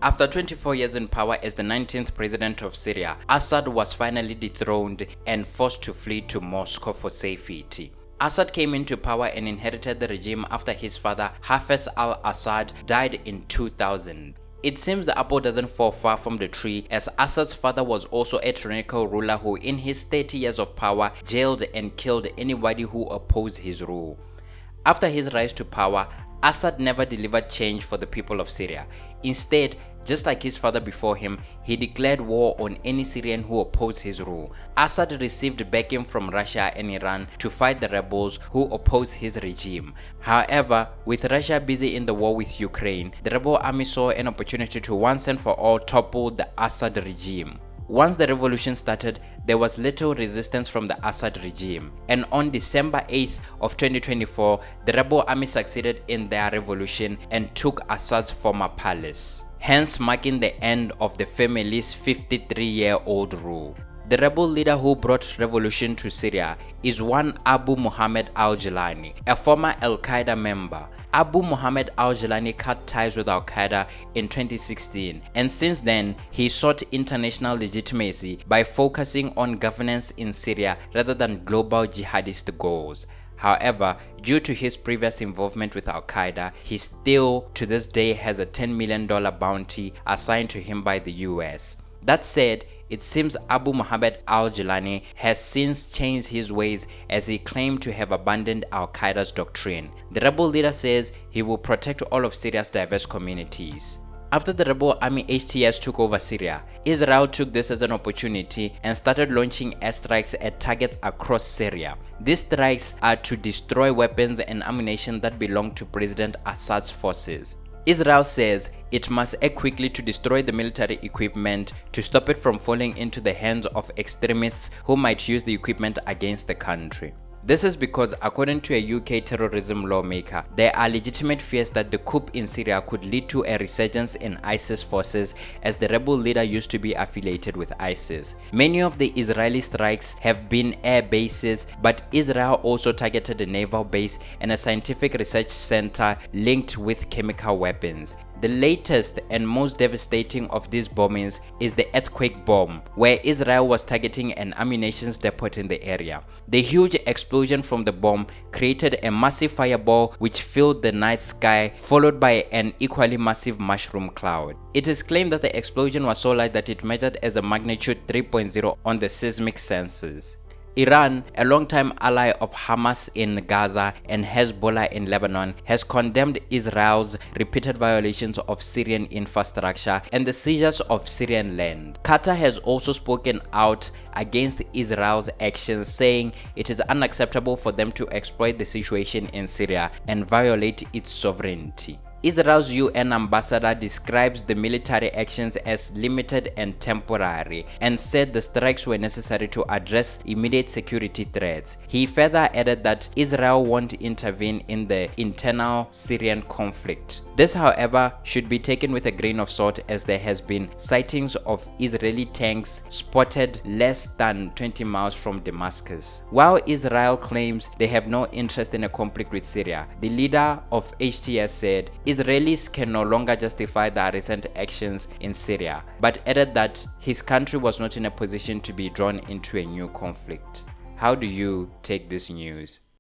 After 24 years in power as the 19th president of Syria, Assad was finally dethroned and forced to flee to Moscow for safety. Assad came into power and inherited the regime after his father Hafez al-Assad died in 2000. It seems the apple doesn't fall far from the tree, as Assad's father was also a tyrannical ruler who in his 30 years of power jailed and killed anybody who opposed his rule. After his rise to power, Assad never delivered change for the people of Syria. Instead, just like his father before him, he declared war on any Syrian who opposed his rule. Assad received backing from Russia and Iran to fight the rebels who opposed his regime. However, with Russia busy in the war with Ukraine, the rebel army saw an opportunity to once and for all topple the Assad regime. Once the revolution started, there was little resistance from the Assad regime, and on December 8th of 2024, the rebel army succeeded in their revolution and took Assad's former palace, hence marking the end of the family's 53-year-old rule. The rebel leader who brought revolution to Syria is one Abu Muhammad al-Jilani, a former Al-Qaeda member. Abu Muhammad al-Jilani cut ties with Al-Qaeda in 2016, and since then, he sought international legitimacy by focusing on governance in Syria rather than global jihadist goals. However, due to his previous involvement with Al-Qaeda, he still to this day has a $10 million bounty assigned to him by the US. That said, it seems Abu Muhammad al-Jilani has since changed his ways, as he claimed to have abandoned Al-Qaeda's doctrine. The rebel leader says he will protect all of Syria's diverse communities. After the rebel army HTS took over Syria, Israel took this as an opportunity and started launching airstrikes at targets across Syria. These strikes are to destroy weapons and ammunition that belong to President Assad's forces. Israel says it must act quickly to destroy the military equipment to stop it from falling into the hands of extremists who might use the equipment against the country. This is because, according to a UK terrorism lawmaker, there are legitimate fears that the coup in Syria could lead to a resurgence in ISIS forces, as the rebel leader used to be affiliated with ISIS. Many of the Israeli strikes have been air bases, but Israel also targeted a naval base and a scientific research center linked with chemical weapons. The latest and most devastating of these bombings is the earthquake bomb, where Israel was targeting an ammunition depot in the area. The huge explosion from the bomb created a massive fireball which filled the night sky, followed by an equally massive mushroom cloud. It is claimed that the explosion was so large that it measured as a magnitude 3.0 on the seismic sensors. Iran, a longtime ally of Hamas in Gaza and Hezbollah in Lebanon, has condemned Israel's repeated violations of Syrian infrastructure and the seizures of Syrian land. Qatar has also spoken out against Israel's actions, saying it is unacceptable for them to exploit the situation in Syria and violate its sovereignty. Israel's UN ambassador describes the military actions as limited and temporary and said the strikes were necessary to address immediate security threats. He further added that Israel won't intervene in the internal Syrian conflict. This, however, should be taken with a grain of salt, as there has been sightings of Israeli tanks spotted less than 20 miles from Damascus. While Israel claims they have no interest in a conflict with Syria, the leader of HTS said Israelis can no longer justify their recent actions in Syria, but added that his country was not in a position to be drawn into a new conflict. How do you take this news?